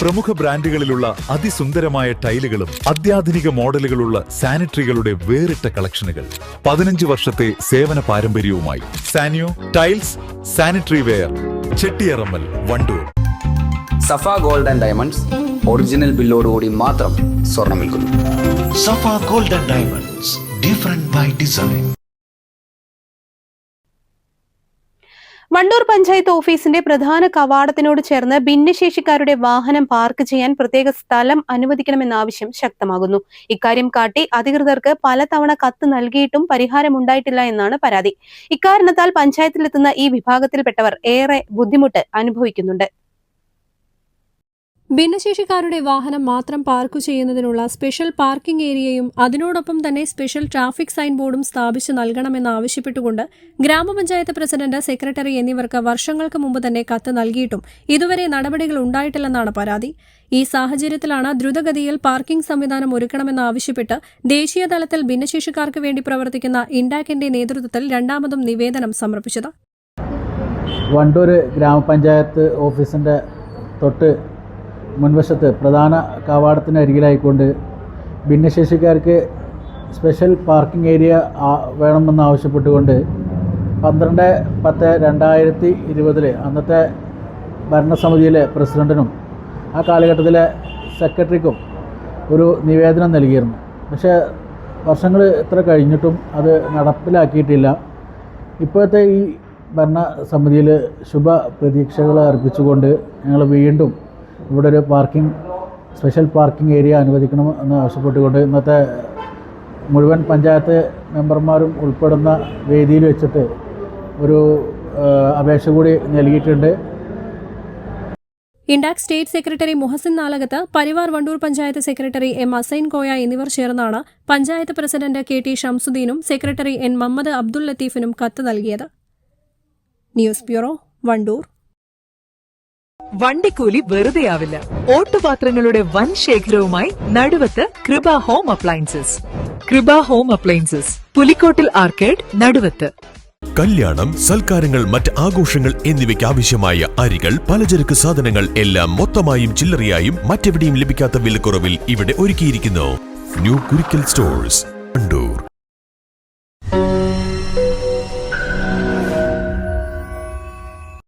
പ്രമുഖ ബ്രാൻഡുകളിലുള്ള അതിസുന്ദരമായ ടൈലുകളും അത്യാധുനിക മോഡലുകളുള്ള സാനിറ്ററികളുടെ വേറിട്ട കളക്ഷനുകൾ. 15 വർഷത്തെ സേവന പാരമ്പര്യവുമായി Saniyo tiles, sanitary ware, Chettiyarammal, Wandoor. Safa gold and diamonds original ബില്ലോടുകൂടി മാത്രം സ്വർണം വിൽക്കുന്നു. Safa gold and diamonds, different by design. Wandoor panchayat ഓഫീസിന്റെ പ്രധാന കവാടത്തിനോട് ചേർന്ന് ഭിന്നശേഷിക്കാരുടെ വാഹനം പാർക്ക് ചെയ്യാൻ പ്രത്യേക സ്ഥലം അനുവദിക്കണമെന്ന ആവശ്യം ശക്തമാകുന്നു. ഇക്കാര്യം കാട്ടി അധികൃതർക്ക് പലതവണ കത്ത് നൽകിയിട്ടും പരിഹാരമുണ്ടായിട്ടില്ല എന്നാണ് പരാതി. ഇക്കാരണത്താൽ പഞ്ചായത്തിലെത്തുന്ന ഈ വിഭാഗത്തിൽപ്പെട്ടവർ ഏറെ ബുദ്ധിമുട്ട് അനുഭവിക്കുന്നുണ്ട്. ഭിന്നശേഷിക്കാരുടെ വാഹനം മാത്രം പാർക്ക് ചെയ്യുന്നതിനുള്ള സ്പെഷ്യൽ പാർക്കിംഗ് ഏരിയയും അതിനോടൊപ്പം തന്നെ സ്പെഷ്യൽ ട്രാഫിക് സൈൻ ബോർഡും സ്ഥാപിച്ചു നൽകണമെന്നാവശ്യപ്പെട്ടുകൊണ്ട് ഗ്രാമപഞ്ചായത്ത് പ്രസിഡന്റ്, സെക്രട്ടറി എന്നിവർക്ക് വർഷങ്ങൾക്ക് മുമ്പ് തന്നെ കത്ത് നൽകിയിട്ടും ഇതുവരെ നടപടികൾ ഉണ്ടായിട്ടില്ലെന്നാണ് പരാതി. ഈ സാഹചര്യത്തിലാണ് ദ്രുതഗതിയിൽ പാർക്കിംഗ് സംവിധാനം ഒരുക്കണമെന്നാവശ്യപ്പെട്ട് ദേശീയ തലത്തിൽ ഭിന്നശേഷിക്കാർക്ക് വേണ്ടി പ്രവർത്തിക്കുന്ന ഇൻഡാക്കിന്റെ നേതൃത്വത്തിൽ രണ്ടാമതും നിവേദനം സമർപ്പിച്ചത്. വണ്ടൂർ ഗ്രാമപഞ്ചായത്ത് ഓഫീസിന്റെ തൊട്ട് മുൻവശത്ത് പ്രധാന കവാടത്തിനരികിലായിക്കൊണ്ട് ഭിന്നശേഷിക്കാർക്ക് സ്പെഷ്യൽ പാർക്കിംഗ് ഏരിയ വേണമെന്നാവശ്യപ്പെട്ടുകൊണ്ട് 12/10/2020 അന്നത്തെ ഭരണസമിതിയിലെ പ്രസിഡന്റിനും ആ കാലഘട്ടത്തിലെ സെക്രട്ടറിക്കും ഒരു നിവേദനം നൽകിയിരുന്നു. പക്ഷേ വർഷങ്ങൾ ഇത്ര കഴിഞ്ഞിട്ടും അത് നടപ്പിലാക്കിയിട്ടില്ല. ഇപ്പോഴത്തെ ഈ ഭരണസമിതിയിൽ ശുഭ പ്രതീക്ഷകൾ അർപ്പിച്ചുകൊണ്ട് ഞങ്ങൾ വീണ്ടും ഇവിടെ ഒരു സ്പെഷ്യൽ പാർക്കിംഗ് ഏരിയ അനുവദിക്കണം എന്ന് ആവശ്യപ്പെട്ടുകൊണ്ട് ഇന്നത്തെ മുഴുവൻ പഞ്ചായത്ത് മെമ്പർമാരും ഉൾപ്പെടുന്ന വേദിയിൽ വെച്ചിട്ട് ഒരു അപേക്ഷ കൂടി നൽകിയിട്ടുണ്ട്. ഇൻഡാക് state secretary Muhasin Nalakath, Parivar Wandoor panchayat secretary M Asain Koya എന്നിവർ ചേർന്നാണ് പഞ്ചായത്ത് പ്രസിഡന്റ് KT ഷംസുദ്ദീനും സെക്രട്ടറി N മുഹമ്മദ് അബ്ദുൽ ലത്തീഫിനും കത്ത് നൽകിയത്. News bureau, Wandoor. വണ്ടിക്കൂലി വെറുതെയാവില്ല. ഓട്ടുപാത്രങ്ങളുടെ വൻ ശേഖരവുമായി Naduvath Kripa home appliances. Kripa home appliances, പുലിക്കോട്ടിൽ ആർക്കേഡ്, നടുവത്ത്. കല്യാണം, സൽക്കാരങ്ങൾ, മറ്റ് ആഘോഷങ്ങൾ എന്നിവയ്ക്ക് ആവശ്യമായ അരികൾ, പലചരക്ക് സാധനങ്ങൾ എല്ലാം മൊത്തമായും ചില്ലറയായും മറ്റെവിടെയും ലഭിക്കാത്ത വിലക്കുറവിൽ ഇവിടെ ഒരുക്കിയിരിക്കുന്നു. New Kurikkal stores, Wandoor.